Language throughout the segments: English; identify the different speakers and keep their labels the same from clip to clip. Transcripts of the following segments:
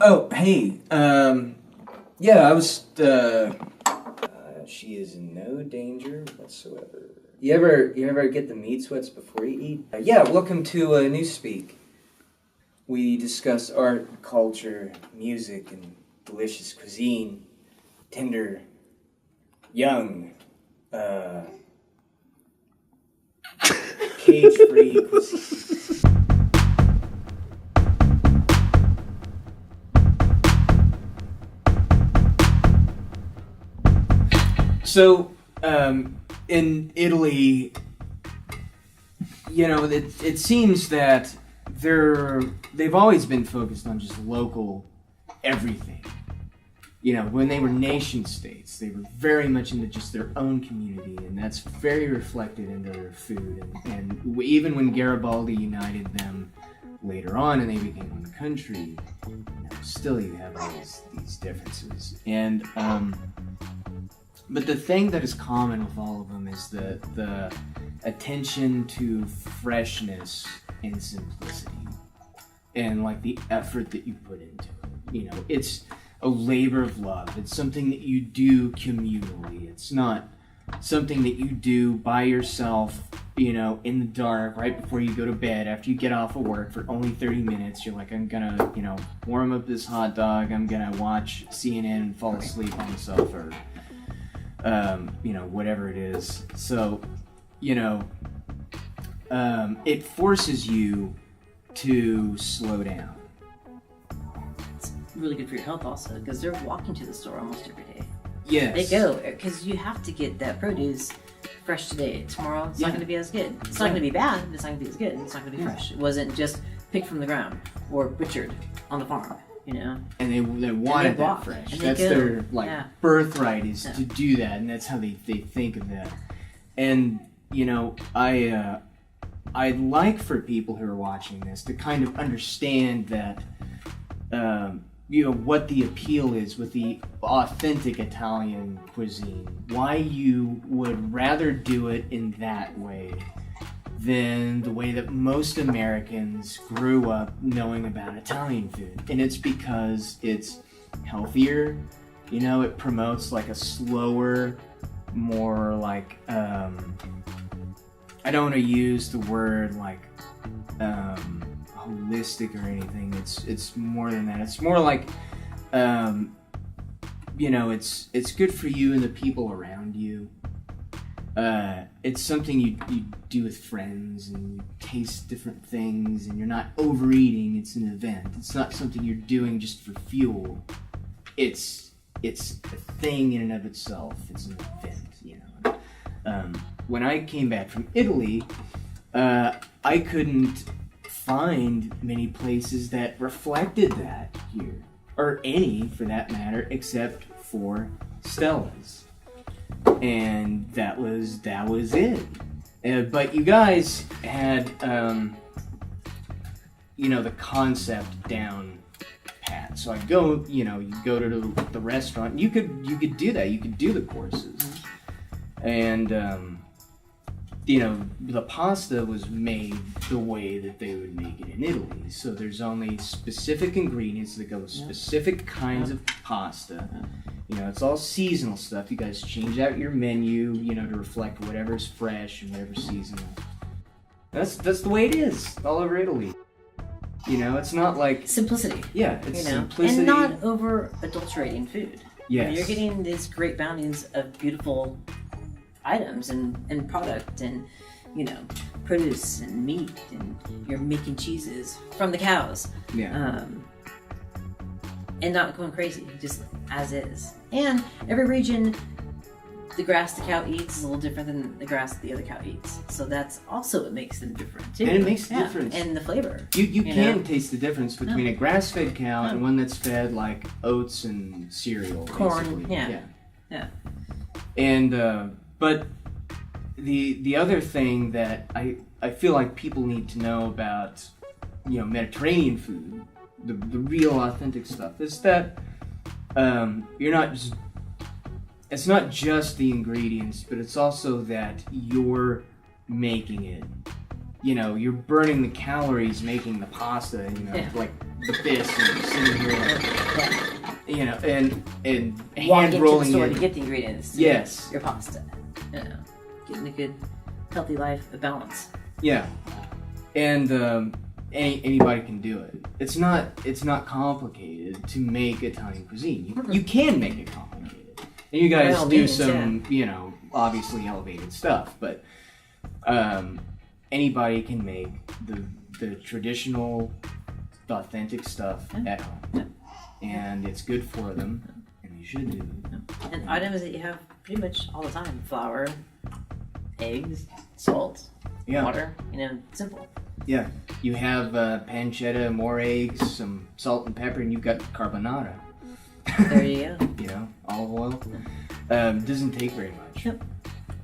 Speaker 1: Oh, hey. Yeah, I was. She is in no danger whatsoever. You ever get the meat sweats before you eat? Yeah, welcome to Newspeak. We discuss art, culture, music, and delicious cuisine. Tender, young, cage-free cuisine. So, in Italy, it seems that they've always been focused on just local everything. When they were nation states, they were very much into just their own community, and that's very reflected into their food. And even when Garibaldi united them later on and they became one country, still you have all these differences. And but the thing that is common with all of them is the attention to freshness and simplicity, and like the effort that you put into it. It's a labor of love. It's something that you do communally. It's not something that you do by yourself, in the dark, right before you go to bed, after you get off of work for only 30 minutes. You're like, I'm gonna, warm up this hot dog. I'm gonna watch CNN and fall asleep on the sofa, or whatever it is. So, it forces you to slow down.
Speaker 2: It's really good for your health also, because they're walking to the store almost every day.
Speaker 1: Yes.
Speaker 2: They go, because you have to get that produce fresh today. Tomorrow, it's not going to be as good. It's not going to be bad, but it's not going to be as good. It's not going to be fresh. It wasn't just picked from the ground or butchered on the farm. And
Speaker 1: they wanted that fresh. That's their birthright, is to do that, and that's how they think of that. And I'd like for people who are watching this to kind of understand that what the appeal is with the authentic Italian cuisine. Why you would rather do it in that way than the way that most Americans grew up knowing about Italian food. And it's because it's healthier. It promotes like a slower, more like, I don't want to use the word like holistic or anything. It's more than that. It's more like, it's good for you and the people around you. It's something you do with friends, and you taste different things, and you're not overeating. It's an event. It's not something you're doing just for fuel. It's a thing in and of itself. It's an event, when I came back from Italy, I couldn't find many places that reflected that here, or any for that matter, except for Stella's. And that was it. But you guys had, the concept down pat. So I go, you go to the restaurant. And you could do that. You could do the courses, and the pasta was made the way that they would make it in Italy. So there's only specific ingredients that go with specific kinds of pasta. It's all seasonal stuff. You guys change out your menu, to reflect whatever's fresh and whatever's seasonal. That's the way it is all over Italy. It's not like
Speaker 2: simplicity.
Speaker 1: Yeah, it's simplicity.
Speaker 2: And not over adulterating food.
Speaker 1: Yes.
Speaker 2: You're getting these great bounties of beautiful items and product and produce and meat, and you're making cheeses from the cows.
Speaker 1: Yeah.
Speaker 2: And not going crazy, just as is. And every region, the grass the cow eats is a little different than the grass the other cow eats. So that's also what makes them different too.
Speaker 1: And it makes a difference.
Speaker 2: And the flavor.
Speaker 1: You can taste the difference between a grass-fed cow and one that's fed like oats and cereal.
Speaker 2: Corn.
Speaker 1: Basically.
Speaker 2: Yeah.
Speaker 1: And but the other thing that I feel like people need to know about Mediterranean food, the real authentic stuff, is that it's not just the ingredients, but it's also that you're making it you're burning the calories making the pasta, like this, and you're sitting here, like, and
Speaker 2: Walk
Speaker 1: hand
Speaker 2: into
Speaker 1: rolling
Speaker 2: the store
Speaker 1: it.
Speaker 2: to get the ingredients. To
Speaker 1: Yes.
Speaker 2: make your pasta. Getting a good, healthy life, a balance.
Speaker 1: Yeah, and anybody can do it. It's not complicated to make Italian cuisine. You can make it complicated, and you guys
Speaker 2: By all
Speaker 1: do
Speaker 2: means,
Speaker 1: some obviously elevated stuff, but anybody can make the traditional, authentic stuff at home, and it's good for them, and you should do it.
Speaker 2: And items that you have pretty much all the time: flour, eggs, salt, water. Simple.
Speaker 1: Yeah, you have pancetta, more eggs, some salt and pepper, and you've got carbonara.
Speaker 2: There you go.
Speaker 1: Olive oil. Doesn't take very much.
Speaker 2: Yep.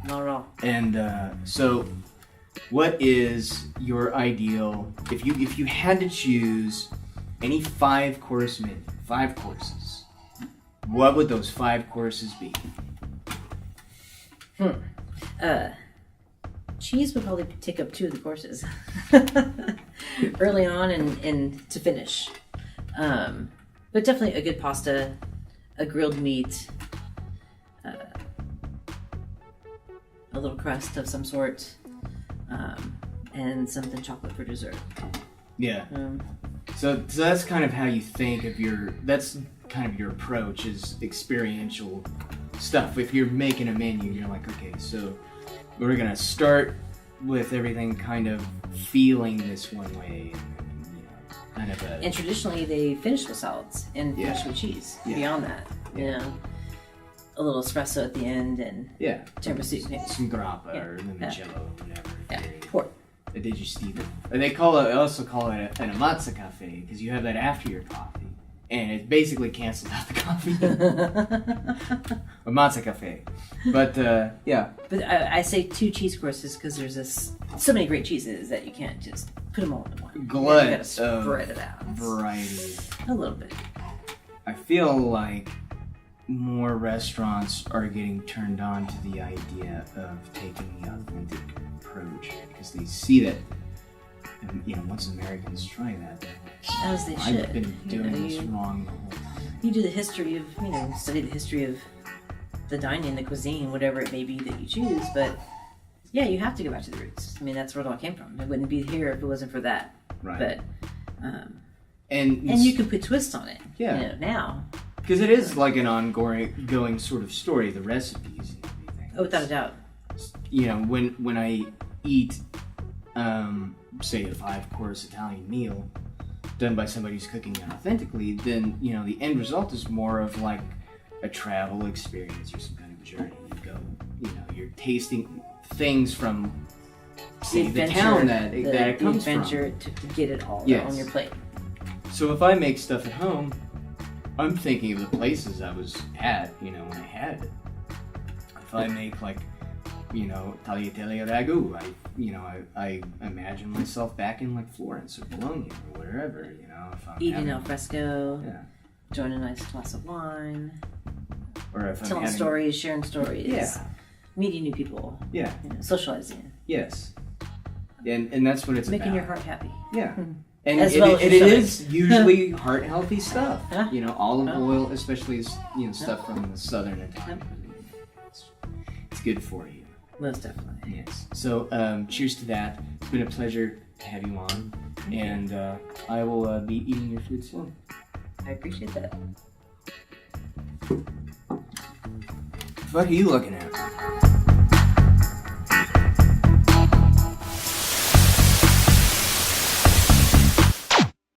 Speaker 2: Not at all.
Speaker 1: And so, what is your ideal? If you had to choose any 5-course menu, 5 courses, what would those 5 courses be?
Speaker 2: Cheese would probably take up 2 of the courses early on and to finish. But definitely a good pasta, a grilled meat, a little crust of some sort, and something chocolate for dessert.
Speaker 1: Yeah. So that's kind of how you think of that's kind of your approach is experiential stuff. If you're making a menu, you're like, okay, so we're gonna start with everything kind of feeling this one way, and kind of
Speaker 2: And traditionally, they finish with salads and finish with cheese.
Speaker 1: Yeah.
Speaker 2: Beyond that, a little espresso at the end and tiramisu, maybe.
Speaker 1: some grappa or limoncello, or whatever.
Speaker 2: Yeah, port.
Speaker 1: A digestivo. They also call it an ammazza cafe because you have that after your coffee, and it basically cancels out the coffee. Ammazza cafe, but yeah.
Speaker 2: But I say 2 cheese courses because there's so many great cheeses that you can't just put them all into one.
Speaker 1: Glut
Speaker 2: you gotta spread it out.
Speaker 1: Variety.
Speaker 2: A little bit.
Speaker 1: I feel like more restaurants are getting turned on to the idea of taking the authentic approach because they see that, and once Americans try that, they're like,
Speaker 2: as they should.
Speaker 1: I've been doing this wrong the whole time.
Speaker 2: You do the history of, study the history of the dining, the cuisine, whatever it may be that you choose, but yeah, you have to go back to the roots. I mean, that's where it all came from. It wouldn't be here if it wasn't for that.
Speaker 1: Right.
Speaker 2: But,
Speaker 1: and
Speaker 2: you can put twists on it.
Speaker 1: Yeah.
Speaker 2: Now.
Speaker 1: Because it is like an ongoing sort of story, the recipes and everything.
Speaker 2: Oh, without a doubt.
Speaker 1: When I eat, say, a 5-course Italian meal done by somebody who's cooking it authentically, then, the end result is more of like a travel experience or some kind of journey. You go, you're tasting things from, say, the town that it comes from.
Speaker 2: The adventure to get it all on your plate.
Speaker 1: So if I make stuff at home, I'm thinking of the places I was at, when I had it. If I make like, tagliatelle ragu, I imagine myself back in like Florence or Bologna or wherever, if I'm
Speaker 2: eating al fresco, enjoying a nice glass of wine,
Speaker 1: or if
Speaker 2: telling stories, sharing stories, meeting new people, socializing.
Speaker 1: Yes, and that's what it's
Speaker 2: making
Speaker 1: about.
Speaker 2: your heart happy.
Speaker 1: Yeah. And
Speaker 2: as well as
Speaker 1: it is usually heart healthy stuff. Olive oil, especially stuff from the southern Italian cuisine. It's good for you.
Speaker 2: Most definitely.
Speaker 1: Yes. So cheers to that. It's been a pleasure to have you on, and I will be eating your food soon.
Speaker 2: I appreciate that.
Speaker 1: What are you looking at?